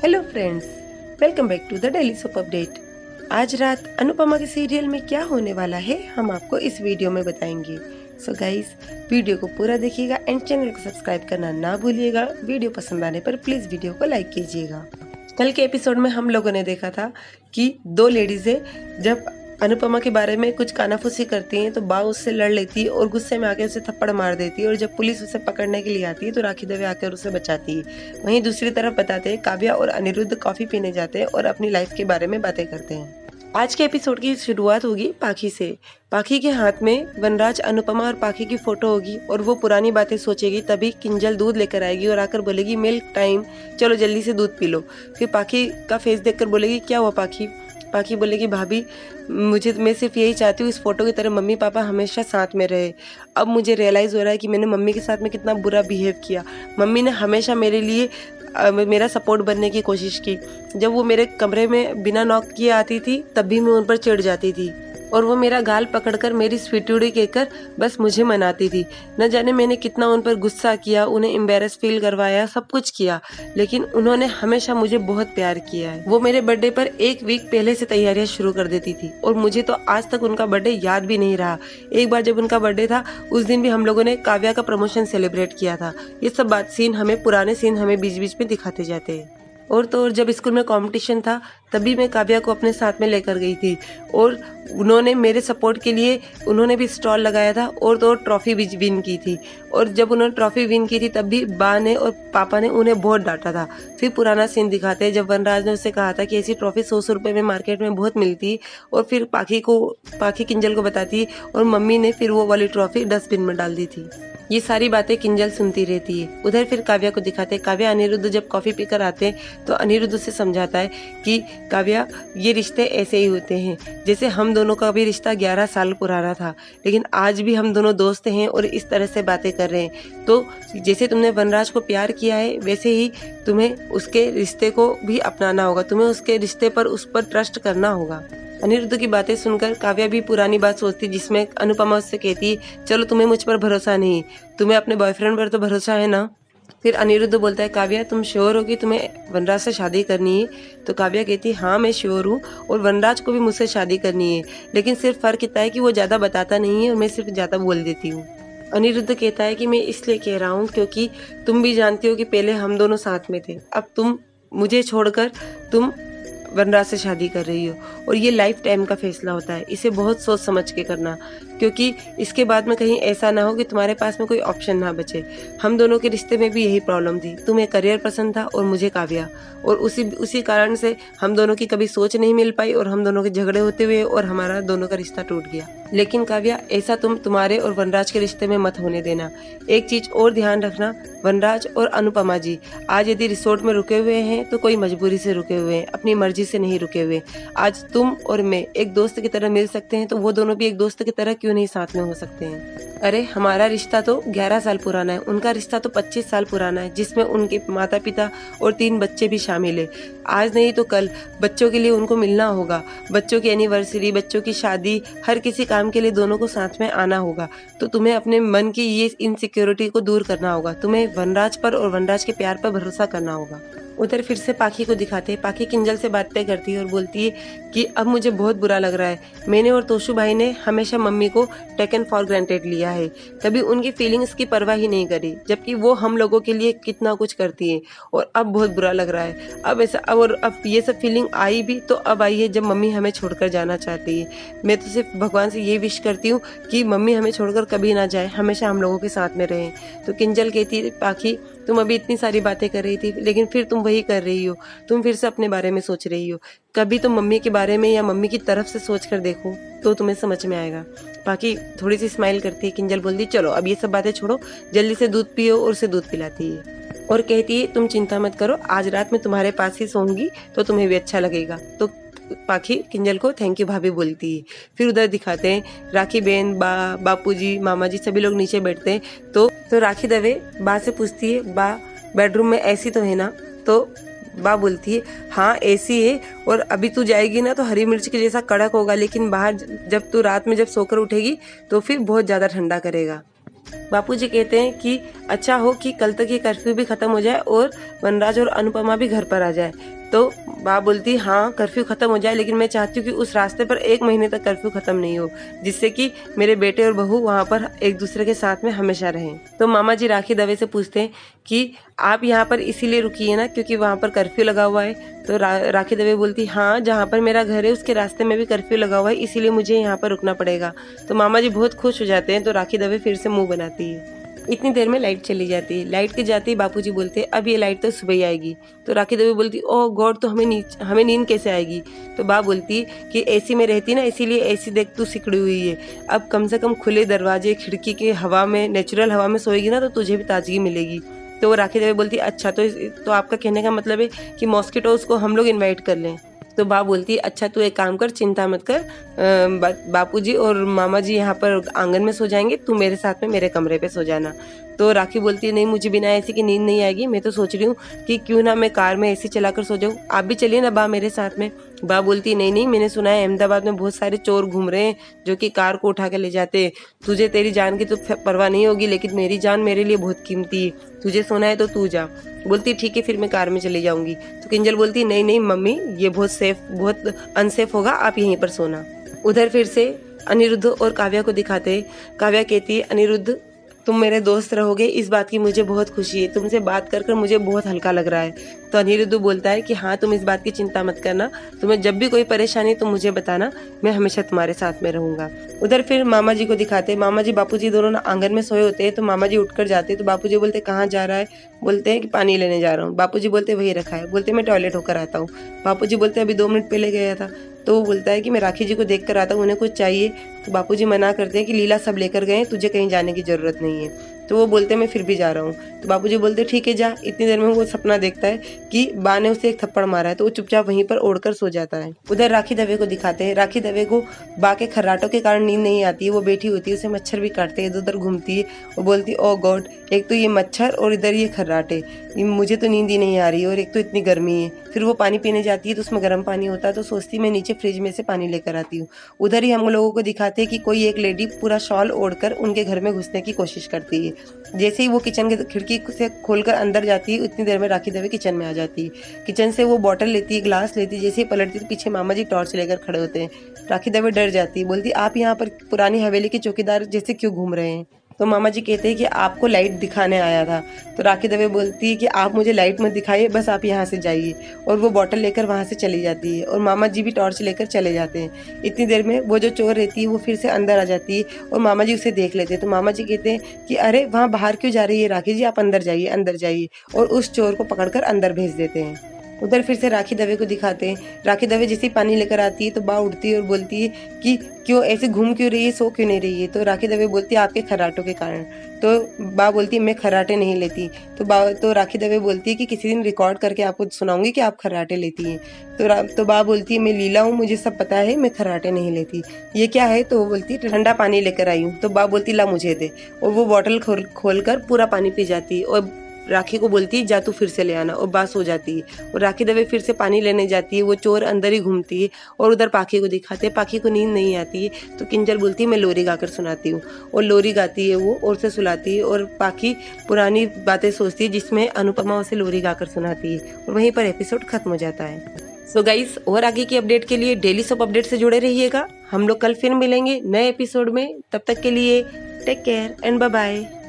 Hello friends, welcome back to the daily soap update. आज रात अनुपमा के सीरियल में क्या होने वाला है हम आपको इस वीडियो में बताएंगे। सो गाइस, वीडियो को पूरा देखिएगा एंड चैनल को सब्सक्राइब करना ना भूलिएगा। वीडियो पसंद आने पर प्लीज वीडियो को लाइक कीजिएगा। कल के एपिसोड में हम लोगों ने देखा था कि दो लेडीजें जब अनुपमा के बारे में कुछ कानाफूसी करती हैं तो बा उससे लड़ लेती है और गुस्से में आके उसे थप्पड़ मार देती है, और जब पुलिस उसे पकड़ने के लिए आती है तो राखी दवे आकर उसे बचाती है। वहीं दूसरी तरफ बताते हैं काव्या और अनिरुद्ध कॉफी पीने जाते हैं और अपनी लाइफ के बारे में बातें करते हैं। आज के एपिसोड की शुरुआत होगी पाखी से। पाखी के हाथ में वनराज, अनुपमा और पाखी की फोटो होगी और वो पुरानी बातें सोचेगी। तभी किंजल दूध लेकर आएगी और आकर बोलेगी मिल्क टाइम, चलो जल्दी से दूध पी लो। फिर पाखी का फेस देखकर बोलेगी क्या हुआ पाखी? पाखी बोलेगी भाभी, मैं सिर्फ यही चाहती हूँ इस फोटो की तरह मम्मी पापा हमेशा साथ में रहे। अब मुझे रियलाइज़ हो रहा है कि मैंने मम्मी के साथ में कितना बुरा बिहेव किया। मम्मी ने हमेशा मेरे लिए मेरा सपोर्ट बनने की कोशिश की। जब वो मेरे कमरे में बिना नॉक किए आती थी तब भी मैं उन पर चिढ़ जाती थी, और वो मेरा गाल पकड़कर मेरी स्वीटूड़ी कहकर बस मुझे मनाती थी। न जाने मैंने कितना उन पर गुस्सा किया, उन्हें एम्बेरस फील करवाया, सब कुछ किया, लेकिन उन्होंने हमेशा मुझे बहुत प्यार किया है। वो मेरे बर्थडे पर एक वीक पहले से तैयारियां शुरू कर देती थी और मुझे तो आज तक उनका बर्थडे याद भी नहीं रहा। एक बार जब उनका बर्थडे था उस दिन भी हम लोगों ने काव्या का प्रमोशन सेलिब्रेट किया था। ये सब पुराने सीन हमें बीच बीच में दिखाते जाते हैं। और तो और जब स्कूल में कंपटीशन था तभी मैं काव्या को अपने साथ में लेकर गई थी, और उन्होंने मेरे सपोर्ट के लिए उन्होंने भी स्टॉल लगाया था और तो और ट्रॉफी भी विन की थी। और जब उन्होंने ट्रॉफी विन की थी तब भी बा ने और पापा ने उन्हें बहुत डांटा था। फिर पुराना सीन दिखाते हैं जब वनराज ने उससे कहा था कि ऐसी ट्रॉफी 100 रुपये में मार्केट में बहुत मिलती, और फिर पाखी किंजल को बताती और मम्मी ने फिर वो वाली ट्रॉफी डस्टबिन में डाल दी थी। ये सारी बातें किंजल सुनती रहती है। उधर फिर काव्या को दिखाते हैं। काव्या अनिरुद्ध जब कॉफी पीकर आते हैं तो अनिरुद्ध से समझाता है कि काव्या, ये रिश्ते ऐसे ही होते हैं, जैसे हम दोनों का भी रिश्ता 11 साल पुराना था, लेकिन आज भी हम दोनों दोस्त हैं और इस तरह से बातें कर रहे हैं। तो जैसे तुमने वनराज को प्यार किया है वैसे ही तुम्हें उसके रिश्ते को भी अपनाना होगा, तुम्हें उसके रिश्ते पर उस पर ट्रस्ट करना होगा। अनिरुद्ध की बातें सुनकर काव्या भी पुरानी बात सोचती, जिसमें अनुपमा उससे कहती चलो तुम्हें मुझ पर भरोसा नहीं, तुम्हें अपने बॉयफ्रेंड पर तो भरोसा है ना। फिर अनिरुद्ध बोलता है काव्या, तुम श्योर हो कि तुम्हें वनराज से शादी करनी है? तो काव्या कहती हाँ मैं श्योर हूँ, और वनराज को भी मुझसे शादी करनी है, लेकिन सिर्फ फर्क इतना है कि वो ज़्यादा बताता नहीं है और मैं सिर्फ ज़्यादा बोल देती हूँ। अनिरुद्ध कहता है कि मैं इसलिए कह रहा हूँ क्योंकि तुम भी जानती हो कि पहले हम दोनों साथ में थे, अब तुम मुझे छोड़कर तुम वनराज से शादी कर रही हो, और ये लाइफ टाइम का फैसला होता है, इसे बहुत सोच समझ के करना, क्योंकि इसके बाद में कहीं ऐसा ना हो कि तुम्हारे पास में कोई ऑप्शन ना बचे। हम दोनों के रिश्ते में भी यही प्रॉब्लम थी, तुम्हें करियर पसंद था और मुझे काव्या, और उसी कारण से हम दोनों की कभी सोच नहीं मिल पाई और हम दोनों के झगड़े होते हुए और हमारा दोनों का रिश्ता टूट गया। लेकिन काव्या, ऐसा तुम्हारे और वनराज के रिश्ते में मत होने देना। एक चीज और ध्यान रखना, वनराज और अनुपमा जी आज यदि रिसोर्ट में रुके हुए हैं तो कोई मजबूरी से रुके हुए हैं, अपनी मर्जी से नहीं रुके हुए। आज तुम और मैं एक दोस्त की तरह मिल सकते हैं तो वो दोनों भी एक दोस्त की तरह क्यों नहीं साथ में हो सकते हैं? अरे हमारा रिश्ता तो 11 साल पुराना है, उनका रिश्ता तो 25 साल पुराना है, जिसमें उनके माता पिता और 3 बच्चे भी शामिल है। आज नहीं तो कल बच्चों के लिए उनको मिलना होगा, बच्चों की एनिवर्सरी, बच्चों की शादी, हर किसी काम के लिए दोनों को साथ में आना होगा। तो तुम्हें अपने मन की ये इनसिक्योरिटी को दूर करना होगा, तुम्हें वनराज पर और वनराज के प्यार पर भरोसा करना होगा। उधर फिर से पाखी को दिखाते हैं। पाखी किंजल से बातें करती है और बोलती है कि अब मुझे बहुत बुरा लग रहा है, मैंने और तोशु भाई ने हमेशा मम्मी को टेकन फॉर ग्रांटेड लिया है, कभी उनकी फीलिंग्स की परवाह ही नहीं करी, जबकि वो हम लोगों के लिए कितना कुछ करती है, और अब बहुत बुरा लग रहा है। अब ये सब फीलिंग आई भी तो अब आई है जब मम्मी हमें छोड़कर जाना चाहती है। मैं तो सिर्फ भगवान से ये विश करती हूँ कि मम्मी हमें छोड़कर कभी ना जाए, हमेशा हम लोगों के साथ में रहें। तो किंजल कहती है पाखी, तुम अभी इतनी सारी बातें कर रही थी लेकिन फिर तुम वही कर रही हो, तुम फिर से अपने बारे में सोच रही हो। कभी तुम मम्मी के बारे में या मम्मी की तरफ से सोच कर देखो तो तुम्हें समझ में आएगा। बाकी थोड़ी सी स्माइल करती है। किंजल बोलती चलो अब ये सब बातें छोड़ो, जल्दी से दूध पियो, और उसे दूध पिलाती है और कहती है तुम चिंता मत करो, आज रात में तुम्हारे पास ही सोऊंगी तो तुम्हें भी अच्छा लगेगा। तो पाखी किंजल को थैंक यू भाभी बोलती है। फिर उधर दिखाते हैं राखी बहन, बापूजी, मामा जी सभी लोग नीचे बैठते हैं। तो राखी दवे बा से पूछती है, बा बेडरूम में एसी तो है ना? तो बा बोलती है हाँ एसी है, और अभी तू जाएगी ना तो हरी मिर्च के जैसा कड़क होगा, लेकिन बाहर जब तू रात में जब सोकर उठेगी तो फिर बहुत ज़्यादा ठंडा करेगा। बापूजी कहते हैं कि अच्छा हो कि कल तक ये कर्फ्यू भी खत्म हो जाए और वनराज और अनुपमा भी घर पर आ जाए। तो बाप बोलती हाँ कर्फ्यू खत्म हो जाए, लेकिन मैं चाहती हूँ कि उस रास्ते पर 1 महीने तक कर्फ्यू खत्म नहीं हो, जिससे कि मेरे बेटे और बहू वहाँ पर एक दूसरे के साथ में हमेशा रहें। तो मामा जी राखी दवे से पूछते हैं कि आप यहाँ पर इसीलिए रुकी है ना क्योंकि वहाँ पर कर्फ्यू लगा हुआ है। तो राखी दवे बोलती हाँ, जहाँ पर मेरा घर है उसके रास्ते में भी कर्फ्यू लगा हुआ है, इसीलिए मुझे यहाँ पर रुकना पड़ेगा। तो मामा जी बहुत खुश हो जाते हैं। तो राखी दवे फिर से मुंह बनाती है। इतनी देर में लाइट चली जाती है। लाइट के जाते ही बापूजी बोलते हैं अब ये लाइट तो सुबह ही आएगी। तो राखी देवी बोलती ओह गॉड, तो हमें नींद कैसे आएगी। तो बाप बोलती कि एसी में रहती ना, इसीलिए एसी देख तू सिकड़ी हुई है। अब कम से कम खुले दरवाजे खिड़की के हवा में, नेचुरल हवा में सोएगी ना तो तुझे भी ताजगी मिलेगी। तो वो राखी देवी बोलती अच्छा, तो आपका कहने का मतलब है कि मॉस्किटोज को हम लोग इन्वाइट कर लें। तो बाप बोलती अच्छा तू एक काम कर, चिंता मत कर, बापूजी और मामा जी यहाँ पर आंगन में सो जाएंगे, तू मेरे साथ में मेरे कमरे पे सो जाना। तो राखी बोलती है नहीं, मुझे बिना एसी की नींद नहीं आएगी। मैं तो सोच रही हूँ कि क्यों ना मैं कार में एसी चलाकर सो जाऊँ, आप भी चलिए ना बा मेरे साथ में। बा बोलती नहीं नहीं, मैंने सुना है अहमदाबाद में बहुत सारे चोर घूम रहे हैं जो कि कार को उठा के ले जाते हैं। तुझे तेरी जान की तो परवाह नहीं होगी, लेकिन मेरी जान मेरे लिए बहुत कीमती है, तुझे सोना है तो तू जा। बोलती ठीक है फिर मैं कार में चली जाऊंगी। तो किंजल बोलती नहीं नहीं मम्मी, ये बहुत अनसेफ होगा, आप यहीं पर सोना। उधर फिर से अनिरुद्ध और काव्या को दिखाते। काव्या कहती है अनिरुद्ध तुम मेरे दोस्त रहोगे, इस बात की मुझे बहुत खुशी है, तुमसे बात कर कर मुझे बहुत हल्का लग रहा है। तो अनिरुद्ध बोलता है कि हाँ तुम इस बात की चिंता मत करना, तुम्हें जब भी कोई परेशानी तुम मुझे बताना, मैं हमेशा तुम्हारे साथ में रहूंगा। उधर फिर मामा जी को दिखाते। मामा जी बापूजी दोनों आंगन में सोए होते हैं। तो मामा जी उठकर जाते हैं। तो बापूजी बोलते कहाँ जा रहा है। बोलते हैं कि पानी लेने जा रहा हूँ। बापूजी बोलते वही रखा है। बोलते मैं टॉयलेट होकर आता हूँ। बापूजी बोलते अभी 2 मिनट पहले गया था। तो वो बोलता है कि मैं राखी जी को देख कर आता हूँ, उन्हें कुछ चाहिए। तो बापूजी मना करते हैं कि लीला सब लेकर गए, तुझे कहीं जाने की जरूरत नहीं है। तो वो बोलते मैं फिर भी जा रहा हूँ। तो बापूजी बोलते ठीक है जा। इतनी देर में वो सपना देखता है कि बा ने उसे एक थप्पड़ मारा है। तो वो चुपचाप वहीं पर ओढ़कर सो जाता है। उधर राखी दवे को दिखाते हैं। राखी दवे को बा के खर्राटों के कारण नींद नहीं आती है। वो बैठी होती है, उसे मच्छर भी काटते हैं, इधर उधर घूमती है। वो बोलती ओ गॉड, एक तो ये मच्छर और इधर ये खर्राटे, मुझे तो नींद ही नहीं आ रही है और एक तो इतनी गर्मी है। फिर वो पानी पीने जाती है तो उसमें गर्म पानी होता है। तो सोचती मैं नीचे फ्रिज में से पानी लेकर आती हूँ। उधर ही हम लोगों को दिखाते हैं कि कोई एक लेडी पूरा शॉल ओढ़कर उनके घर में घुसने की कोशिश करती है। जैसे ही वो किचन की खिड़की से खोलकर अंदर जाती है, उतनी देर में राखी दवे किचन में आ जाती है। किचन से वो बॉटल लेती है, ग्लास लेती है। जैसे ही पलटती है तो पीछे मामा जी टॉर्च लेकर खड़े होते हैं। राखी दवे डर जाती है, बोलती आप यहाँ पर पुरानी हवेली के चौकीदार जैसे क्यों घूम रहे हैं। तो मामा जी कहते हैं कि आपको लाइट दिखाने आया था। तो राखी दवे बोलती है कि आप मुझे लाइट मत दिखाइए, बस आप यहाँ से जाइए। और वो बॉटल लेकर वहाँ से चली जाती है और मामा जी भी टॉर्च लेकर चले जाते हैं। इतनी देर में वो जो चोर रहती है वो फिर से अंदर आ जाती है और मामा जी उसे देख लेते हैं। तो मामा जी कहते हैं कि अरे वहाँ बाहर क्यों जा रही है राखी जी, आप अंदर जाइए अंदर जाइए, और उस चोर को पकड़कर अंदर भेज देते हैं। उधर फिर से राखी दवे को दिखाते हैं। राखी दवे जैसे ही पानी लेकर आती है तो बा उठती है और बोलती है कि क्यों ऐसे घूम क्यों रही है, सो क्यों नहीं रही है। तो राखी दवे बोलती है आपके खर्राटों के कारण। तो बा बोलती है मैं खर्राटे नहीं लेती। तो राखी दवे बोलती है कि किसी दिन रिकॉर्ड करके आपको सुनाऊंगी कि आप खर्राटे लेती हैं। तो बा बोलती है मैं लीला हूँ, मुझे सब पता है, मैं खर्राटे नहीं लेती। ये क्या है। तो वो बोलती है ठंडा पानी लेकर आई हूँ। तो बा बोलती ला मुझे दे, और वो बॉटल खोल कर पूरा पानी पी जाती है और राखी को बोलती है जा तू फिर से ले आना, और बात हो जाती है। और राखी दवे फिर से पानी लेने जाती है। वो चोर अंदर ही घूमती है और उधर पाखी को दिखाते हैं। पाखी को नींद नहीं आती है। तो किंजल बोलती है मैं लोरी गाकर सुनाती हूँ, और लोरी गाती है वो और से सुलाती है। और पाखी पुरानी बातें सोचती है जिसमें अनुपमा उसे लोरी गाकर सुनाती है, और वहीं पर एपिसोड खत्म हो जाता है। सो गाइस, और आगे की अपडेट के लिए डेली सोप अपडेट से जुड़े रहिएगा। हम लोग कल फिर मिलेंगे नए एपिसोड में। तब तक के लिए take care and bye bye.